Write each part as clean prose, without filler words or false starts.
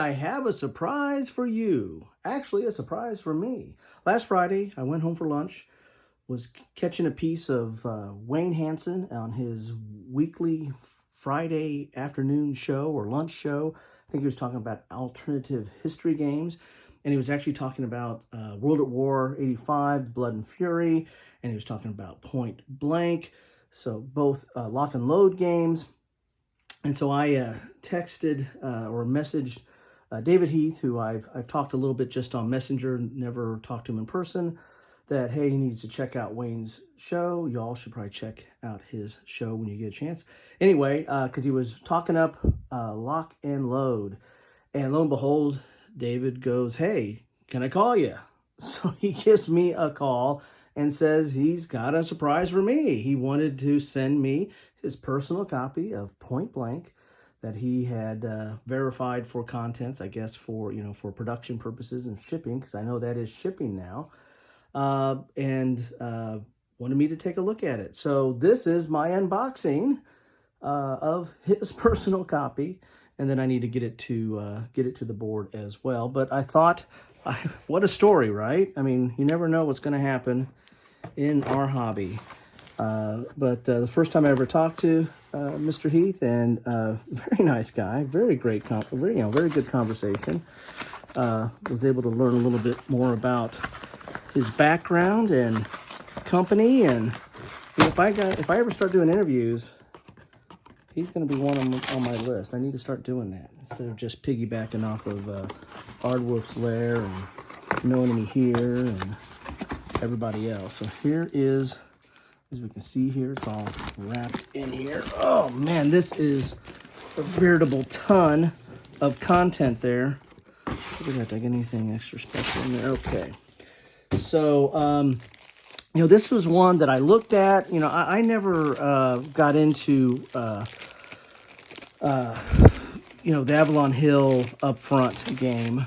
I have a surprise for you. Actually, a surprise for me. Last Friday, I went home for lunch, was catching a piece of Wayne Hansen on his weekly Friday afternoon show or lunch show. I think he was talking about alternative history games. And he was actually talking about World at War 85, Blood and Fury, and he was talking about Point Blank. So both lock and load games. And so I texted or messaged David Heath, who I've talked a little bit just on Messenger, never talked to him in person, that, hey, he needs to check out Wayne's show. Y'all should probably check out his show when you get a chance. Anyway, because he was talking up lock and load. And lo and behold, David goes, hey, can I call you? So he gives me a call and says he's got a surprise for me. He wanted to send me his personal copy of Point Blank that he had verified for contents, I guess, for production purposes and shipping, because I know that is shipping now, and wanted me to take a look at it. So this is my unboxing of his personal copy, and then I need to get it to the board as well. But I thought, what a story, right? I mean, you never know what's going to happen in our hobby. But the first time I ever talked to Mr. Heath, and very nice guy, very great, very good conversation. Was able to learn a little bit more about his background and company, and if I ever start doing interviews, he's going to be one on my list. I need to start doing that instead of just piggybacking off of Hardwolf's Lair and knowing me here and everybody else. So here is, as we can see here, it's all wrapped in here. Oh man, this is a veritable ton of content there. Did I take anything extra special in there? Okay. So, this was one that I looked at. I never got into, the Avalon Hill upfront game,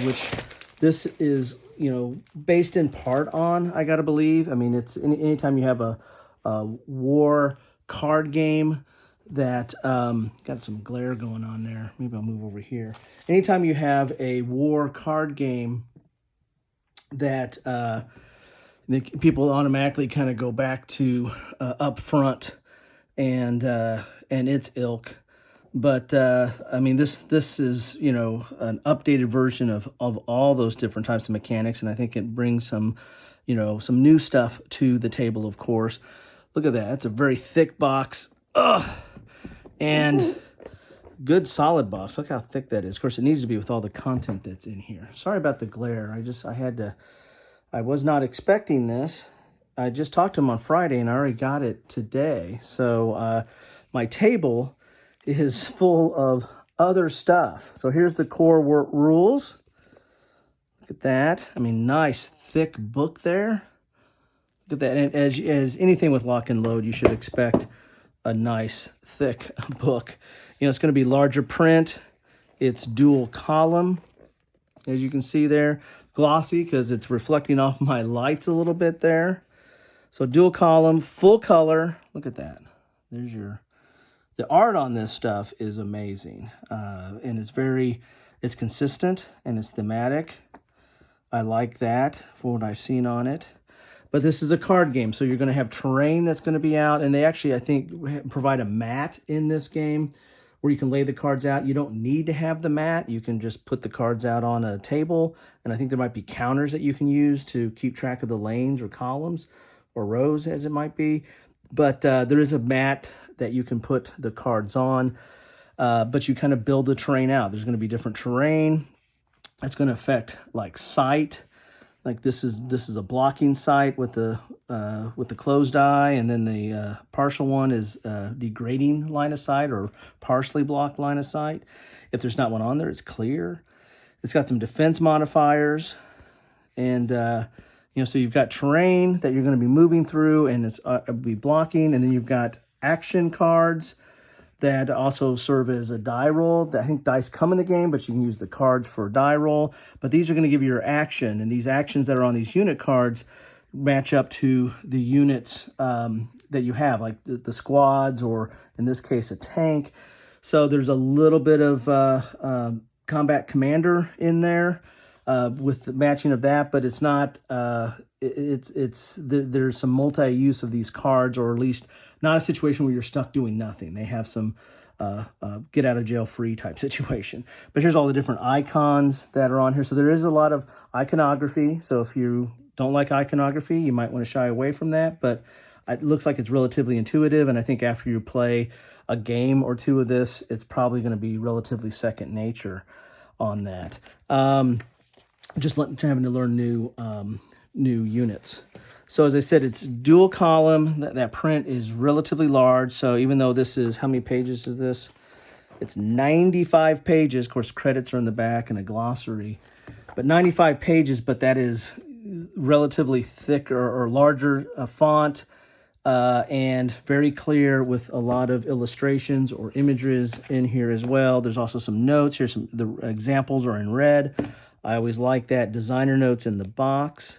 which this is, based in part on, I gotta believe. I mean, it's anytime you have a war card game that, got some glare going on there. Maybe I'll move over here. Anytime you have a war card game that people automatically kind of go back to upfront and its ilk. But I mean, this is an updated version of all those different types of mechanics, and I think it brings some new stuff to the table. Of course, look at that. It's a very thick box, and good solid box. Look how thick that is. Of course, it needs to be with all the content that's in here. Sorry about the glare. I was not expecting this. I just talked to him on Friday, and I already got it today. So my table is full of other stuff. So here's the core rules. Look at that. I mean, nice thick book there. Look at that. And as anything with lock and load, you should expect a nice thick book. It's going to be larger print. It's dual column, as you can see there. Glossy because it's reflecting off my lights a little bit there. So dual column, full color. Look at that. There's the art on this stuff is amazing. And it's consistent and it's thematic. I like that for what I've seen on it. But this is a card game, so you're going to have terrain that's going to be out. And they actually, I think, provide a mat in this game where you can lay the cards out. You don't need to have the mat. You can just put the cards out on a table. And I think there might be counters that you can use to keep track of the lanes or columns or rows, as it might be. But there is a mat that you can put the cards on. But you kind of build the terrain out. There's going to be different terrain. That's going to affect like sight. Like this is a blocking sight with the closed eye, and then the partial one is degrading line of sight or partially blocked line of sight. If there's not one on there, it's clear. It's got some defense modifiers, and so you've got terrain that you're going to be moving through, and it's be blocking, and then you've got action cards that also serve as a die roll. I think dice come in the game, but you can use the cards for a die roll. But these are going to give you your action, and these actions that are on these unit cards match up to the units that you have, like the squads, or in this case, a tank. So there's a little bit of Combat Commander in there with the matching of that, but it's not. There's some multi-use of these cards, or at least not a situation where you're stuck doing nothing. They have some get out of jail free type situation. But here's all the different icons that are on here. So there is a lot of iconography. So if you don't like iconography, you might want to shy away from that. But it looks like it's relatively intuitive, and I think after you play a game or two of this, it's probably going to be relatively second nature on that. Just having to learn new units. So as I said, it's dual column. That print is relatively large. So even though this is, how many pages is this? It's 95 pages. Of course, credits are in the back and a glossary. But 95 pages, but that is relatively thick or larger font and very clear with a lot of illustrations or images in here as well. There's also some notes. Here's the examples are in red. I always like that. Designer notes in the box.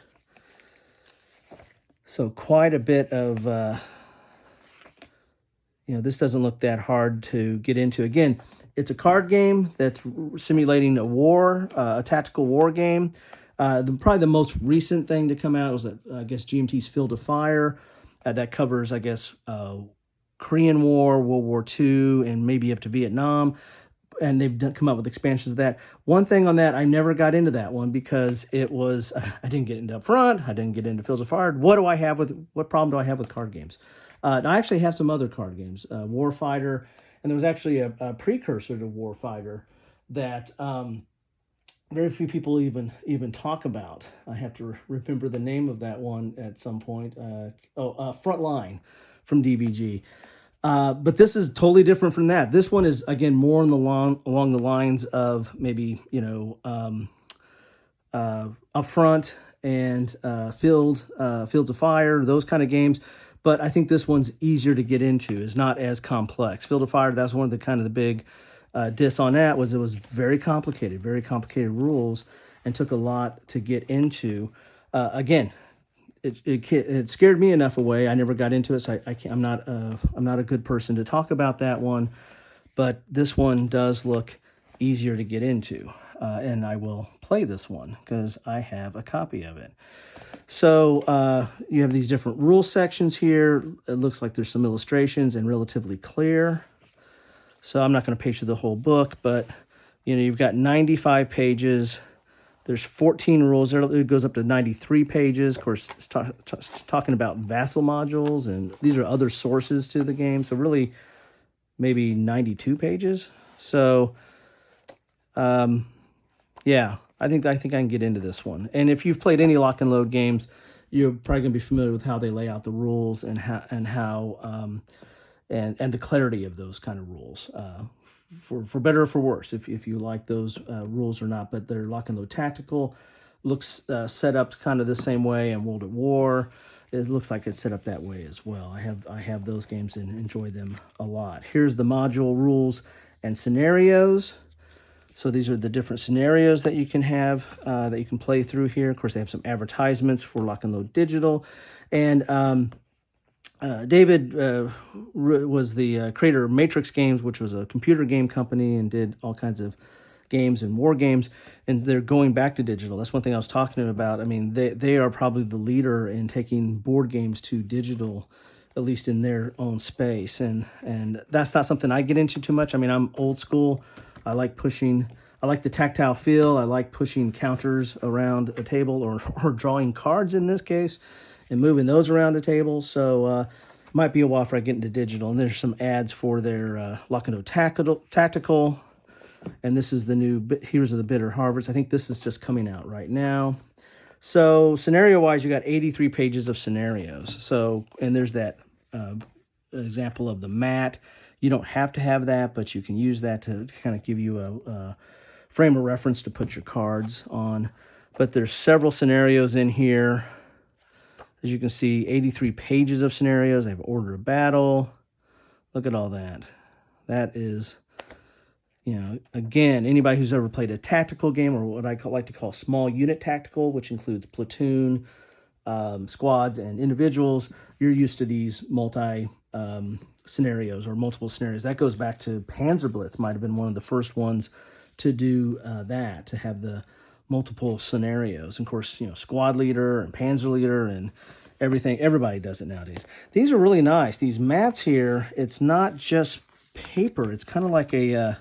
So quite a bit of, this doesn't look that hard to get into. Again, it's a card game that's simulating a war, a tactical war game. Probably the most recent thing to come out was, I guess, GMT's Field of Fire. That covers, I guess, Korean War, World War II, and maybe up to Vietnam. And they've come up with expansions of that. One thing on that, I never got into that one because it was, I didn't get into up front. I didn't get into Fields of Fire. What problem do I have with card games? I actually have some other card games, Warfighter, and there was actually a precursor to Warfighter that very few people even talk about. I have to remember the name of that one at some point. Frontline from DVG. But this is totally different from that. This one is, again, more along the lines of maybe, Upfront and Fields of Fire, those kind of games. But I think this one's easier to get into. It's not as complex. Field of Fire, that's one of the big diss on that, was it was very complicated rules, and took a lot to get into. Again, it scared me enough away. I never got into it, so I'm not a good person to talk about that one. But this one does look easier to get into, and I will play this one because I have a copy of it. So you have these different rule sections here. It looks like there's some illustrations and relatively clear. So I'm not going to page through the whole book, but you've got 95 pages. There's 14 rules. It goes up to 93 pages. Of course, it's talking about vassal modules, and these are other sources to the game. So really, maybe 92 pages. So, yeah, I think I can get into this one. And if you've played any lock and load games, you're probably going to be familiar with how they lay out the rules and how the clarity of those kind of rules. For better or for worse, if you like those rules or not. But they're lock and load tactical. Looks set up kind of the same way, and World at War. It looks like it's set up that way as well. I have those games and enjoy them a lot. Here's the module rules and scenarios. So these are the different scenarios that you can have, that you can play through here. Of course, they have some advertisements for Lock and Load Digital. And David was the creator of Matrix Games, which was a computer game company and did all kinds of games and war games. And they're going back to digital. That's one thing I was talking to him about. I mean, they are probably the leader in taking board games to digital, at least in their own space. And that's not something I get into too much. I mean, I'm old school. I like the tactile feel. I like pushing counters around a table or drawing cards in this case and moving those around the table. So it might be a while before I get into digital. And there's some ads for their Lock and Load Tactical. And this is the new Heroes of the Bitter Harvest. I think this is just coming out right now. So scenario-wise, you got 83 pages of scenarios. So, and there's that example of the mat. You don't have to have that, but you can use that to kind of give you a frame of reference to put your cards on. But there's several scenarios in here. As you can see, 83 pages of scenarios. They have order of battle. Look at all that. That is, again, anybody who's ever played a tactical game, or what I like to call small unit tactical, which includes platoon, squads, and individuals, you're used to these scenarios or multiple scenarios. That goes back to Panzer Blitz. Might have been one of the first ones to do that, to have the multiple scenarios. And of course, squad leader and panzer leader and everything. Everybody does it nowadays. These are really nice. These mats here, it's not just paper. It's kind of like it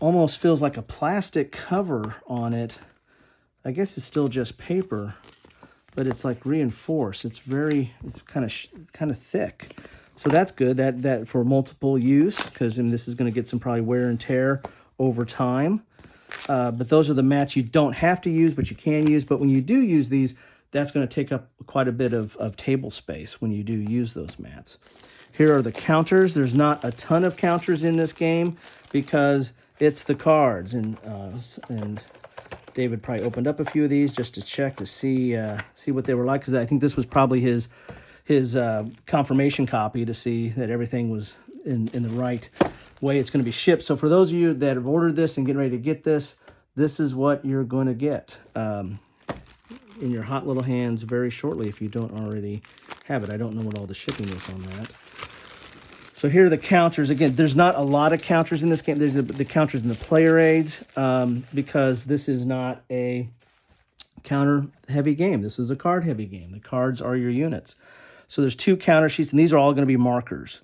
almost feels like a plastic cover on it. I guess it's still just paper, but it's like reinforced. It's kind of thick. So that's good. That for multiple use, because this is going to get some probably wear and tear over time. But those are the mats you don't have to use, but you can use. But when you do use these, that's going to take up quite a bit of table space when you do use those mats. Here are the counters. There's not a ton of counters in this game because it's the cards. And David probably opened up a few of these just to check to see what they were like, because I think this was probably his confirmation copy to see that everything was in the right way it's going to be shipped. So for those of you that have ordered this and getting ready to get this, this is what you're going to get in your hot little hands very shortly if you don't already have it. I don't know what all the shipping is on that. So here are the counters. Again, there's not a lot of counters in this game. There's the counters in the player aids because this is not a counter-heavy game. This is a card-heavy game. The cards are your units. So there's 2 counter sheets, and these are all going to be markers.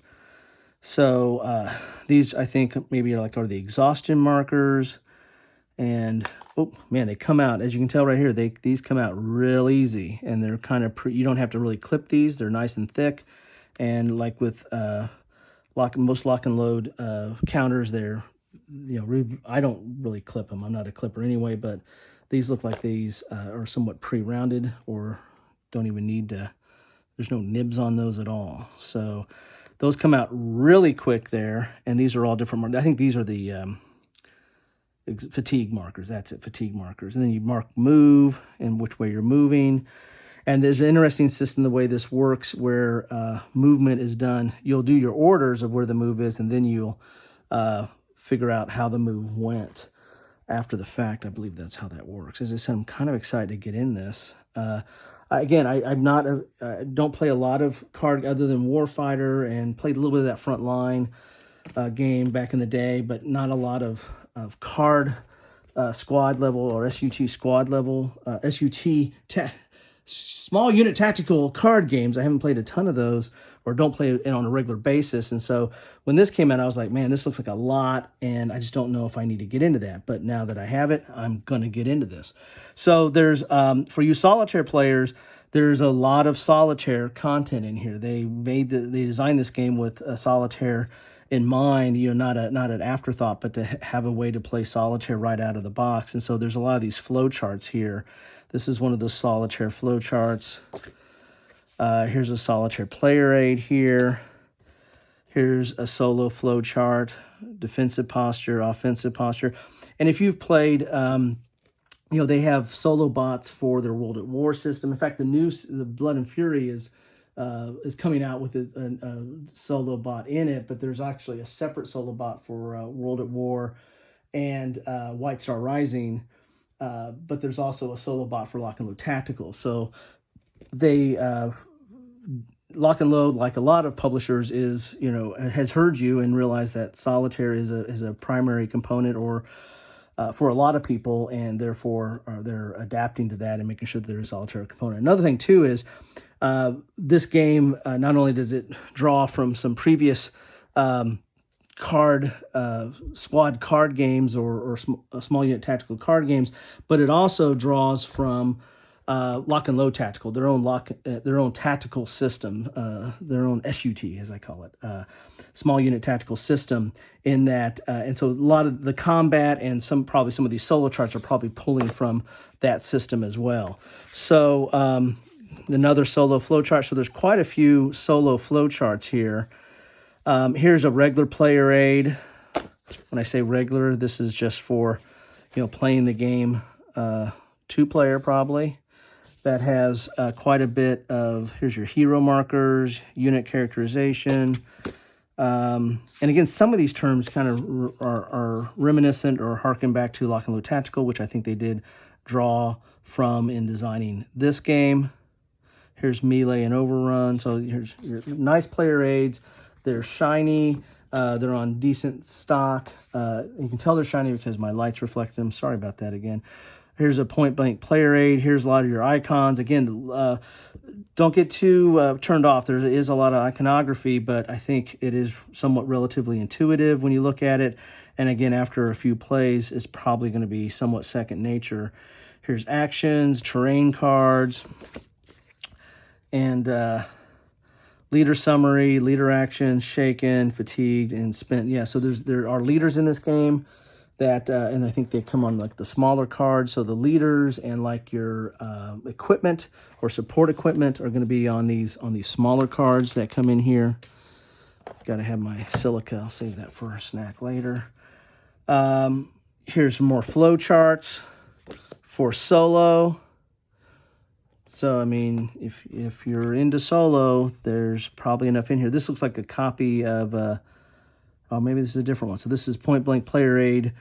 So these, I think, maybe are the exhaustion markers. And, oh, man, they come out. As you can tell right here, these come out real easy. And they're kind of, you don't have to really clip these. They're nice and thick. And like with most lock and load counters, they're, I don't really clip them. I'm not a clipper anyway, but these look like these are somewhat pre-rounded or don't even need to, there's no nibs on those at all. So those come out really quick there. And these are all different. I think these are the fatigue markers. That's it, fatigue markers. And then you mark move and which way you're moving. And there's an interesting system the way this works where movement is done. You'll do your orders of where the move is, and then you'll figure out how the move went after the fact. I believe that's how that works. As I said, I'm kind of excited to get in this. Again, I'm not don't play a lot of card other than Warfighter, and played a little bit of that Frontline game back in the day, but not a lot of card squad level or SUT squad level, small unit tactical card games. I haven't played a ton of those, or don't play it on a regular basis. And so when this came out, I was like, man, this looks like a lot, and I just don't know if I need to get into that. But now that I have it, I'm going to get into this. So there's, for you solitaire players, there's a lot of solitaire content in here. They designed this game with solitaire in mind, not an afterthought, but to have a way to play solitaire right out of the box. And so there's a lot of these flow charts here. This is one of those solitaire flow charts. Here's a solitaire player aid here. Here's a solo flow chart, defensive posture, offensive posture. And if you've played, they have solo bots for their World at War system. In fact, the Blood and Fury is coming out with a solo bot in it, but there's actually a separate solo bot for World at War and White Star Rising. But there's also a solo bot for Lock and Load Tactical. So they Lock and Load, like a lot of publishers, has heard you and realized that solitaire is a primary component or for a lot of people, and therefore they're adapting to that and making sure that there's a solitaire component. Another thing too is this game not only does it draw from some previous squad card games or small unit tactical card games, but it also draws from Lock and Load Tactical, their own tactical system, their own SUT, as I call it, small unit tactical system. In that, and so a lot of the combat and probably some of these solo charts are probably pulling from that system as well. So another solo flow chart. So there's quite a few solo flow charts here. Here's a regular player aid. When I say regular, this is just for, playing the game 2-player probably. That has quite a bit of, here's your hero markers, unit characterization. And again, some of these terms kind of are reminiscent or harken back to Lock and Load Tactical, which I think they did draw from in designing this game. Here's melee and overrun. So here's your nice player aids. They're shiny. They're on decent stock. You can tell they're shiny because my lights reflect them. Sorry about that again. Here's a point blank player aid. Here's a lot of your icons. Again, don't get too turned off. There is a lot of iconography, but I think it is somewhat relatively intuitive when you look at it. And again, after a few plays, it's probably going to be somewhat second nature. Here's actions, terrain cards, and leader summary, leader actions, shaken, fatigued, and spent. Yeah, so there are leaders in this game that, and I think they come on like the smaller cards. So the leaders and like your equipment or support equipment are going to be on these smaller cards that come in here. Got to have my silica. I'll save that for a snack later. Here's some more flow charts for solo. So, I mean, if you're into solo, there's probably enough in here. This looks like a copy of, oh, maybe this is a different one. So this is Point Blank Player Aid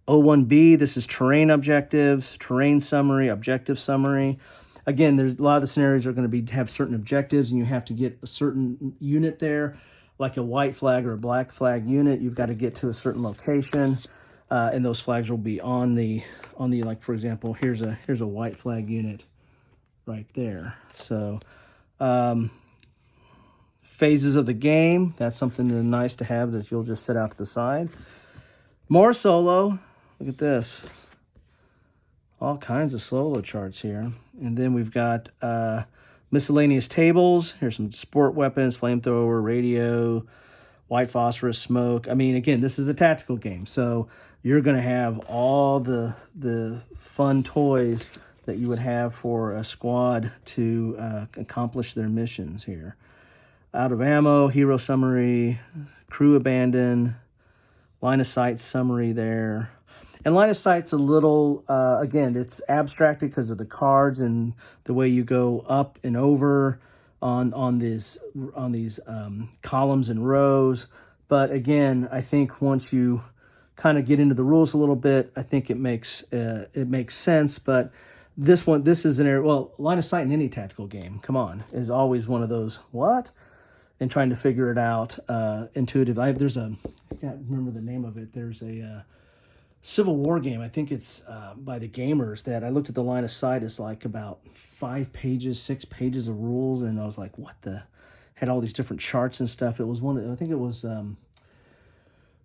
01B. This is terrain objectives, terrain summary, objective summary. Again, there's a lot of the scenarios are going to have certain objectives, and you have to get a certain unit there, like a white flag or a black flag unit. You've got to get to a certain location, and those flags will be on the like, for example, here's a white flag unit right there. So phases of the game, that's something nice to have that you'll just set out to the side. More solo. Look at this. All kinds of solo charts here. And then we've got miscellaneous tables. Here's some sport weapons, flamethrower, radio, white phosphorus, smoke. I mean, again, this is a tactical game, so you're going to have all the fun toys that you would have for a squad to accomplish their missions here. Out of ammo, hero summary, crew abandon, line of sight summary there. And line of sight's a little, again, it's abstracted because of the cards and the way you go up and over on these columns and rows. But again, I think once you kind of get into the rules a little bit, I think it makes sense. But this is an area, well, line of sight in any tactical game, come on, is always one of those, what? And trying to figure it out intuitive. I can't remember the name of it. There's a Civil War game. I think it's by the gamers that I looked at the line of sight. It's like about 5 pages, 6 pages of rules. And I was like, what the? Had all these different charts and stuff. It was I think it was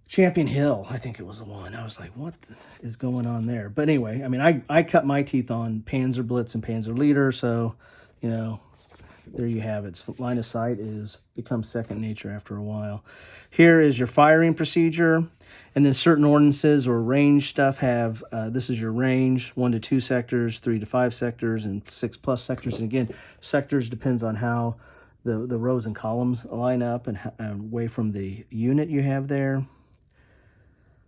Champion Hill. I think it was the one. I was like, what is going on there? But anyway, I mean, I cut my teeth on Panzer Blitz and Panzer Leader. So, you know, there you have it. Line of sight becomes second nature after a while. Here is your firing procedure. And then certain ordinances or range stuff have, this is your range, 1 to 2 sectors, 3 to 5 sectors, and 6+ sectors. And again, sectors depends on how the rows and columns line up and away from the unit you have there.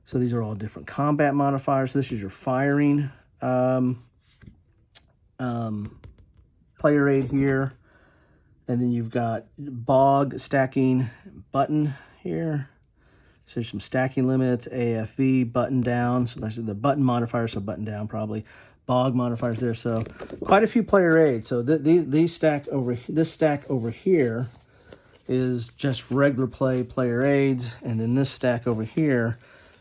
So these are all different combat modifiers. This is your firing player aid here. And then you've got bog stacking button here. So there's some stacking limits, AFV, button down, so that's the button modifier, so button down probably, bog modifiers there. So quite a few player aids. So these stacked over, this stack over here is just regular player aids, and then this stack over here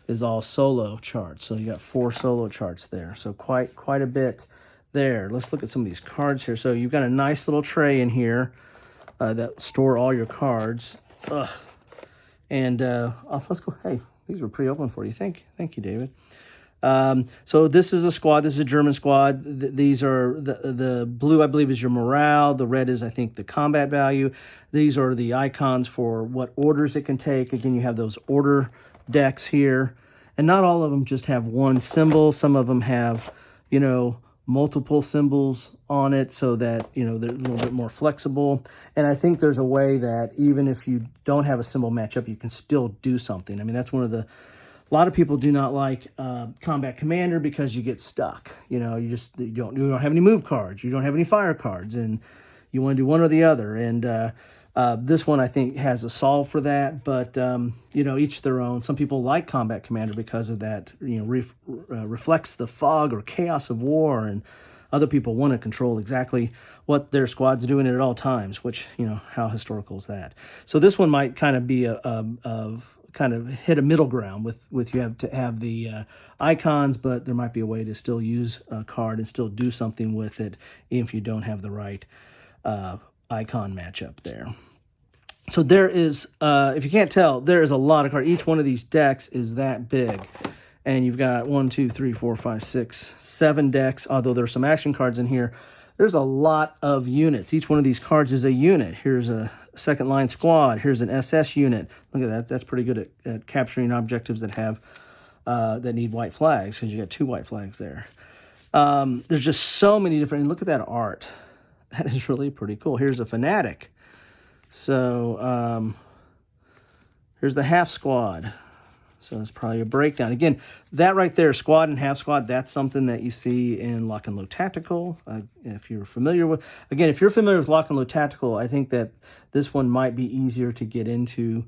is all solo charts. So you got 4 solo charts there. So quite a bit there. Let's look at some of these cards here. So you've got a nice little tray in here that store all your cards. And let's go. Hey, these were pretty open for you. Thank you, David. So this is a squad. This is a German squad. These are the blue, I believe, is your morale. The red is, I think, the combat value. These are the icons for what orders it can take. Again, you have those order decks here, and not all of them just have one symbol. Some of them have, you know, multiple symbols on it so that, you know, they're a little bit more flexible. And I think there's a way that even if you don't have a symbol matchup, you can still do something. I mean, that's one of the, a lot of people do not like Combat Commander because you get stuck. You know, you don't have any move cards, you don't have any fire cards, and you want to do one or the other. And this one, I think, has a solve for that, but, you know, each their own. Some people like Combat Commander because of that, you know, reflects the fog or chaos of war, and other people want to control exactly what their squad's doing at all times, which, you know, how historical is that? So this one might kind of be a kind of hit a middle ground with you have to have the icons, but there might be a way to still use a card and still do something with it, even if you don't have the right icon matchup there. So there is, if you can't tell, there is a lot of cards. Each one of these decks is that big. And you've got 1, 2, 3, 4, 5, 6, 7 decks, although there's some action cards in here. There's a lot of units. Each one of these cards is a unit. Here's a second line squad. Here's an SS unit. Look at that. That's pretty good at capturing objectives that have that need white flags, because you got 2 white flags there. There's just so many different, and look at that art. That is really pretty cool. Here's a fanatic. So here's the half squad. So it's probably a breakdown. Again, that right there, squad and half squad, that's something that you see in Lock and Load Tactical. If you're familiar with, again, if you're familiar with Lock and Load Tactical, I think that this one might be easier to get into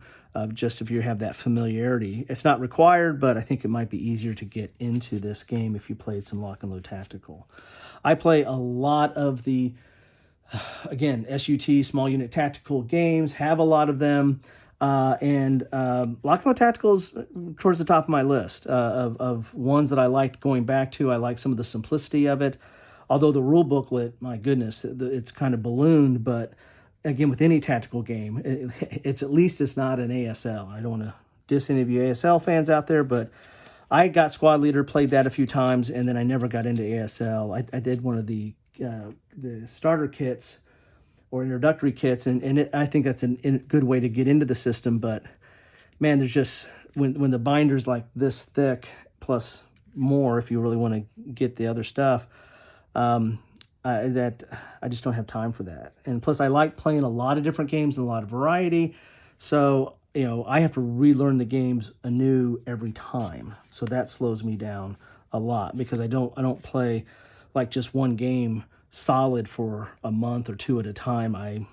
just if you have that familiarity. It's not required, but I think it might be easier to get into this game if you played some Lock and Load Tactical. I play a lot of the, again, SUT, small unit tactical games, have a lot of them. And Lock and Load Tactical is towards the top of my list of ones that I liked going back to. I like some of the simplicity of it. Although the rule booklet, my goodness, it's kind of ballooned. But again, with any tactical game, it's at least it's not an ASL. I don't want to diss any of you ASL fans out there, but I got Squad Leader, played that a few times, and then I never got into ASL. I did one of the starter kits or introductory kits, and I think that's a good way to get into the system. But man, there's just, when the binder's like this thick, plus more if you really want to get the other stuff, I just don't have time for that. And plus I like playing a lot of different games and a lot of variety. So, you know, I have to relearn the games anew every time. So that slows me down a lot, because I don't play like just one game solid for a month or 2 at a time. I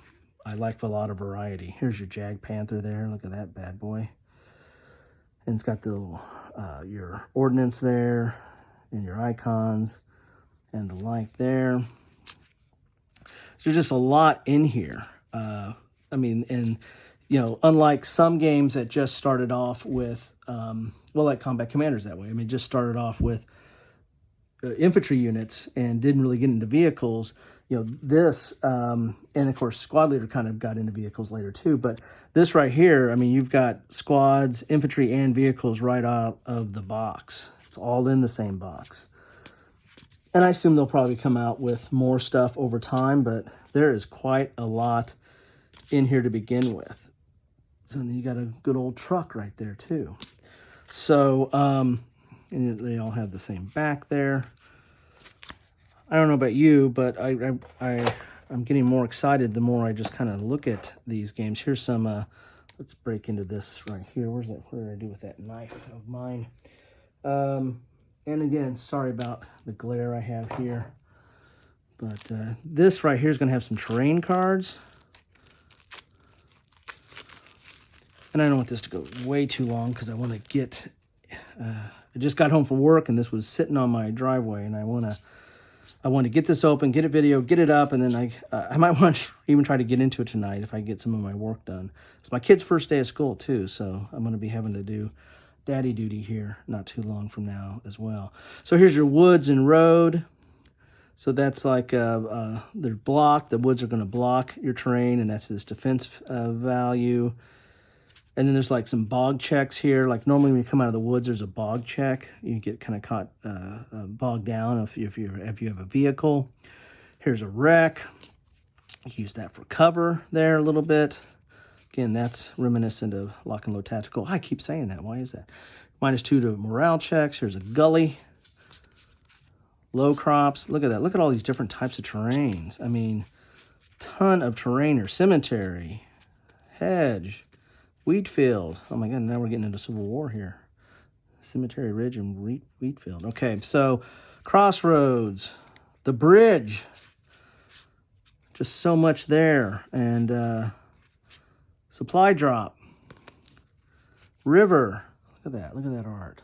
like a lot of variety. Here's your Jag Panther there. Look at that bad boy. And it's got the little, your ordnance there and your icons and the like there. There's just a lot in here. I mean, and, you know, unlike some games that just started off with, well, like Combat Commanders that way. I mean, just started off with infantry units and didn't really get into vehicles. You know, this, and of course, Squad Leader kind of got into vehicles later too. But this right here, I mean, you've got squads, infantry, and vehicles right out of the box. It's all in the same box. And I assume they'll probably come out with more stuff over time, but there is quite a lot in here to begin with. So then you got a good old truck right there too. So, and they all have the same back there. I don't know about you, but I'm getting more excited the more I just kind of look at these games. Here's some, let's break into this right here. What did I do with that knife of mine? And again, sorry about the glare I have here. But this right here is going to have some terrain cards. And I don't want this to go way too long, because I want to get... I just got home from work, and this was sitting on my driveway, and I want to get this open, get a video, get it up, and then I might want to even try to get into it tonight if I get some of my work done. It's my kid's first day of school too, so I'm going to be having to do daddy duty here not too long from now as well. So here's your woods and road. So that's like they're blocked. The woods are going to block your terrain, and that's this defense value. And then there's like some bog checks here. Like normally when you come out of the woods, there's a bog check. You get kind of caught bogged down if you have a vehicle. Here's a wreck. Use that for cover there a little bit. Again, that's reminiscent of Lock and Load Tactical. I keep saying that. Why is that? -2 to morale checks. Here's a gully. Low crops. Look at that. Look at all these different types of terrains. I mean, ton of terrain here. Cemetery. Hedge. Wheat field. Oh my God, now we're getting into Civil War here. Cemetery Ridge and wheat field. Okay, so crossroads, the bridge. Just so much there. And supply drop. River. Look at that. Look at that art.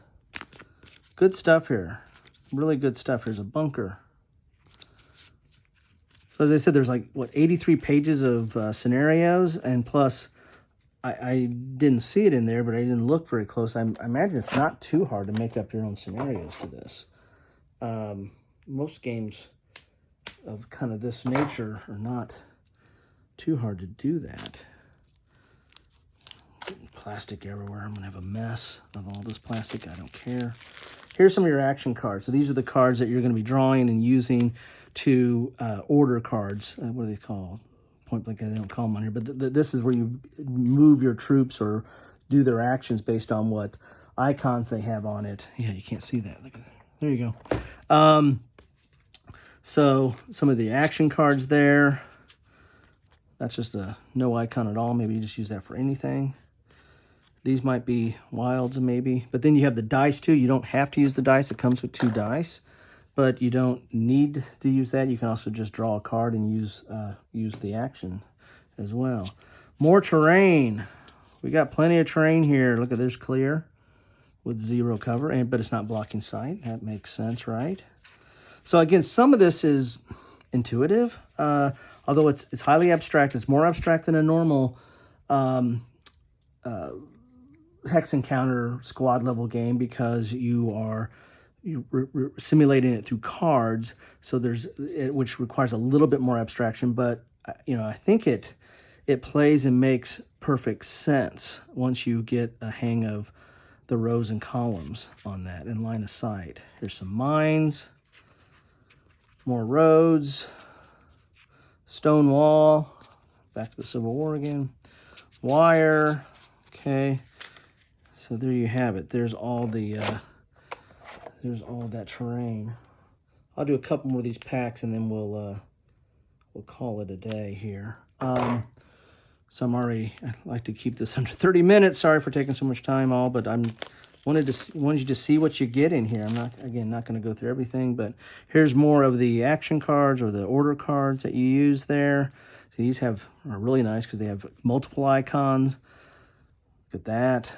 Good stuff here. Really good stuff. Here's a bunker. So as I said, there's like, what, 83 pages of scenarios, and plus I didn't see it in there, but I didn't look very close. I imagine it's not too hard to make up your own scenarios to this. Most games of kind of this nature are not too hard to do that. Plastic everywhere. I'm gonna have a mess of all this plastic. I don't care. Here's some of your action cards. So these are the cards that you're going to be drawing and using to order cards. What are they called? Point blank, they don't call them on here, but this is where you move your troops or do their actions based on what icons they have on it. Yeah, you can't see that. Look at that. There you go. So some of the action cards there. That's just a no icon at all. Maybe you just use that for anything. These might be wilds maybe. But then you have the dice too. You don't have to use the dice. It comes with 2 dice. But you don't need to use that. You can also just draw a card and use the action as well. More terrain. We got plenty of terrain here. Look at, there's clear with 0 cover, but it's not blocking sight. That makes sense, right? So again, some of this is intuitive, although it's highly abstract. It's more abstract than a normal hex encounter squad level game, because you're simulating it through cards. So which requires a little bit more abstraction, but I think it plays and makes perfect sense once you get a hang of the rows and columns on that and line of sight. Here's some mines, more roads, stone wall, back to the Civil War again, wire. Okay, so there you have it. There's all that terrain. I'll do a couple more of these packs and then we'll call it a day here. So I like to keep this under 30 minutes. Sorry for taking so much time, but wanted you to see what you get in here. I'm not going to go through everything, but here's more of the action cards or the order cards that you use there. So these are really nice because they have multiple icons. Look at that.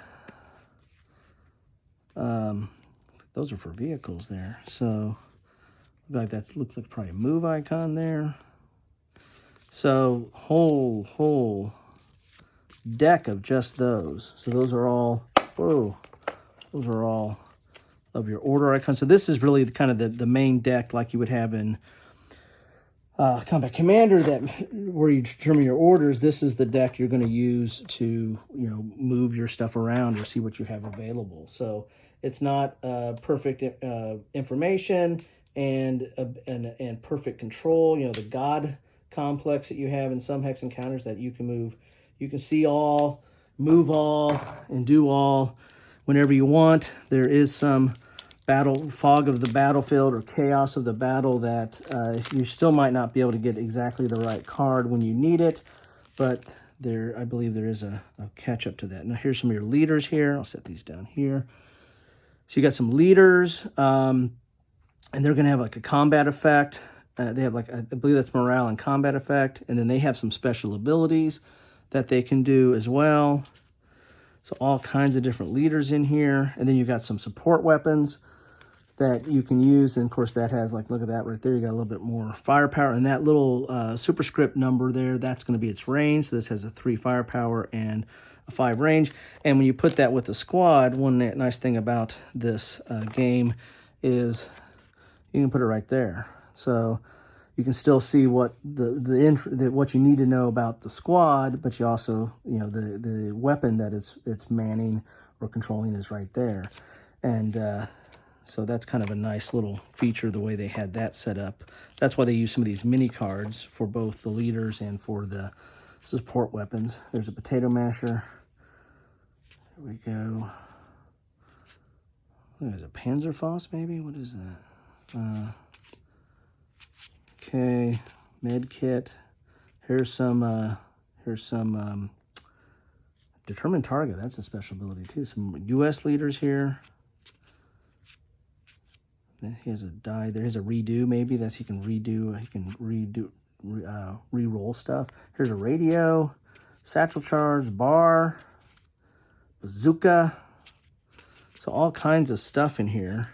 Those are for vehicles there. So looks like probably a move icon there. So whole deck of just those. So those are all of your order icons. So this is really kind of the main deck like you would have in Combat Commander, where you determine your orders. This is the deck you're going to use to move your stuff around or see what you have available. So it's not perfect information and perfect control. The God complex that you have in some hex encounters that you can move. You can see all, move all, and do all whenever you want. There is some fog of the battlefield or chaos of the battle that you still might not be able to get exactly the right card when you need it, but I believe there is a catch up to that. Now here's some of your leaders here. I'll set these down here. So you got some leaders, and they're going to have like a combat effect. They have I believe that's morale and combat effect, and then they have some special abilities that they can do as well. So all kinds of different leaders in here, and then you've got some support weapons that you can use, and of course that has look at that right there. You got a little bit more firepower, and that little superscript number there, that's going to be its range. So this has a 3 firepower and a 5 range. And when you put that with the squad, one nice thing about this game is you can put it right there. So you can still see what what you need to know about the squad, but you also the weapon that it's manning or controlling is right there. And so that's kind of a nice little feature, the way they had that set up. That's why they use some of these mini cards for both the leaders and for the support weapons. There's a potato masher. There we go. There's a Panzerfaust, maybe? What is that? Okay, med kit. Here's some determined target. That's a special ability too. Some U.S. leaders here. He has a die. There is a redo, maybe he can redo. He can re-roll stuff. Here's a radio, satchel charge, bar, bazooka. So all kinds of stuff in here.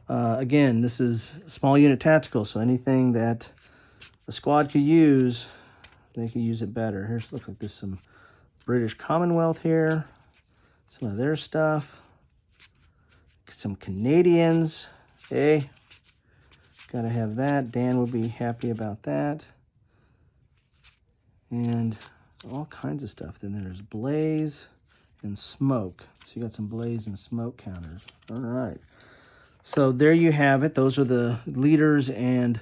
Again, this is small unit tactical, so anything that the squad could use, they could use it better. Looks like there's some British Commonwealth here. Some of their stuff. Some Canadians. Okay. Gotta have that. Dan will be happy about that. And all kinds of stuff. Then there's Blaze and Smoke. So you got some Blaze and Smoke counters. All right. So there you have it. Those are the leaders and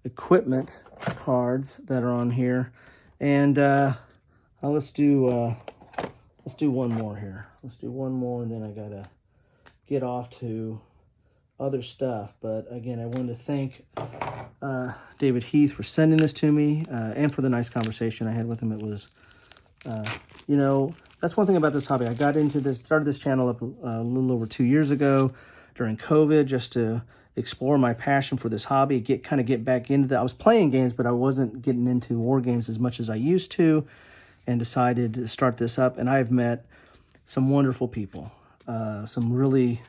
equipment cards that are on here. And let's do one more here. Let's do one more, and then I gotta get off to other stuff. But again, I wanted to thank David Heath for sending this to me, and for the nice conversation I had with him. It was, you know, that's one thing about this hobby. I got into this, started this channel up a little over 2 years ago during COVID, just to explore my passion for this hobby, kind of get back into that. I was playing games, but I wasn't getting into war games as much as I used to, and decided to start this up. And I've met some wonderful people, some really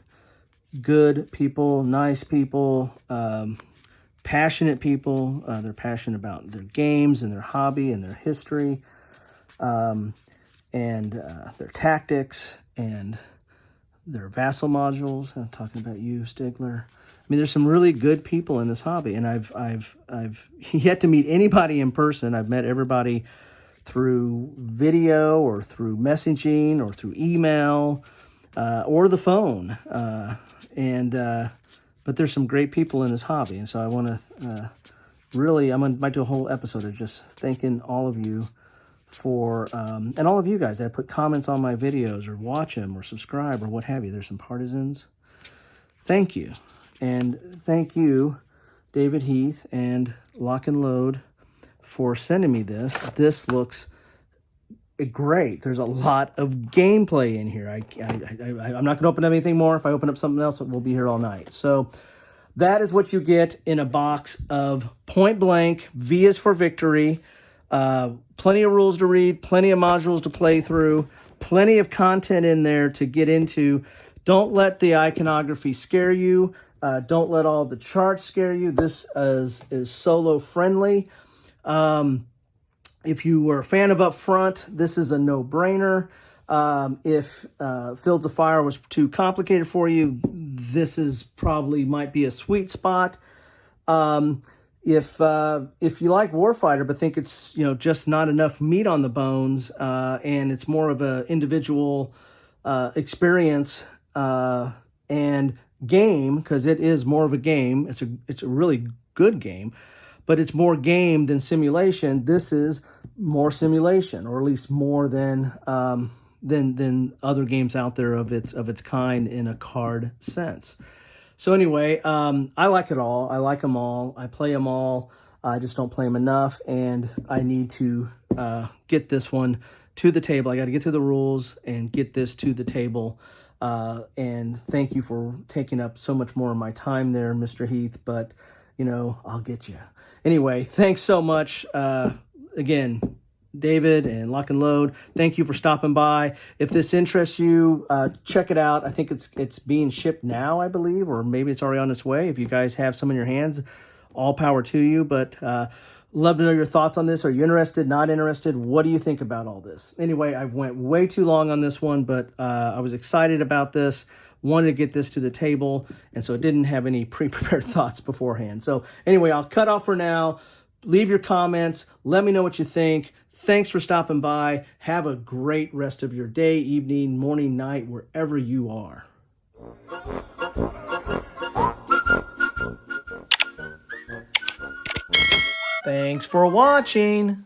good people, nice people, passionate people. They're passionate about their games and their hobby and their history, and their tactics and their vassal modules. I'm talking about you, Stigler. I mean, there's some really good people in this hobby, and I've yet to meet anybody in person. I've met everybody through video or through messaging or through email, or the phone. But there's some great people in this hobby. And so I want to might do a whole episode of just thanking all of you for, and all of you guys that put comments on my videos or watch them or subscribe or what have you. There's some partisans. Thank you. And thank you, David Heath and Lock and Load, for sending me this. This looks great. There's a lot of gameplay in here. I'm not going to open up anything more. If I open up something else, we'll be here all night. So that is what you get in a box of Point Blank, V is for Victory. Plenty of rules to read, plenty of modules to play through, plenty of content in there to get into. Don't let the iconography scare you. Don't let all the charts scare you. This is solo friendly. If you were a fan of Up Front, this is a no-brainer. If Fields of Fire was too complicated for you, this is probably might be a sweet spot. If you like Warfighter but think it's just not enough meat on the bones, and it's more of an individual experience and game, because it is more of a game. It's a really good game, but it's more game than simulation. This is more simulation, or at least more than other games out there of its kind in a card sense. So anyway, I like it all. I like them all. I play them all. I just don't play them enough, and I need to get this one to the table. I got to get through the rules and get this to the table. And thank you for taking up so much more of my time there, Mr. Heath. But I'll get you. Anyway, thanks so much. Again, David and Lock and Load, thank you for stopping by. If this interests you, check it out. I think it's being shipped now, I believe, or maybe it's already on its way. If you guys have some in your hands, all power to you. But love to know your thoughts on this. Are you interested, not interested? What do you think about all this? Anyway, I went way too long on this one, but I was excited about this. Wanted to get this to the table, and so it didn't have any pre-prepared thoughts beforehand. So anyway, I'll cut off for now. Leave your comments. Let me know what you think. Thanks for stopping by. Have a great rest of your day, evening, morning, night, wherever you are. Thanks for watching.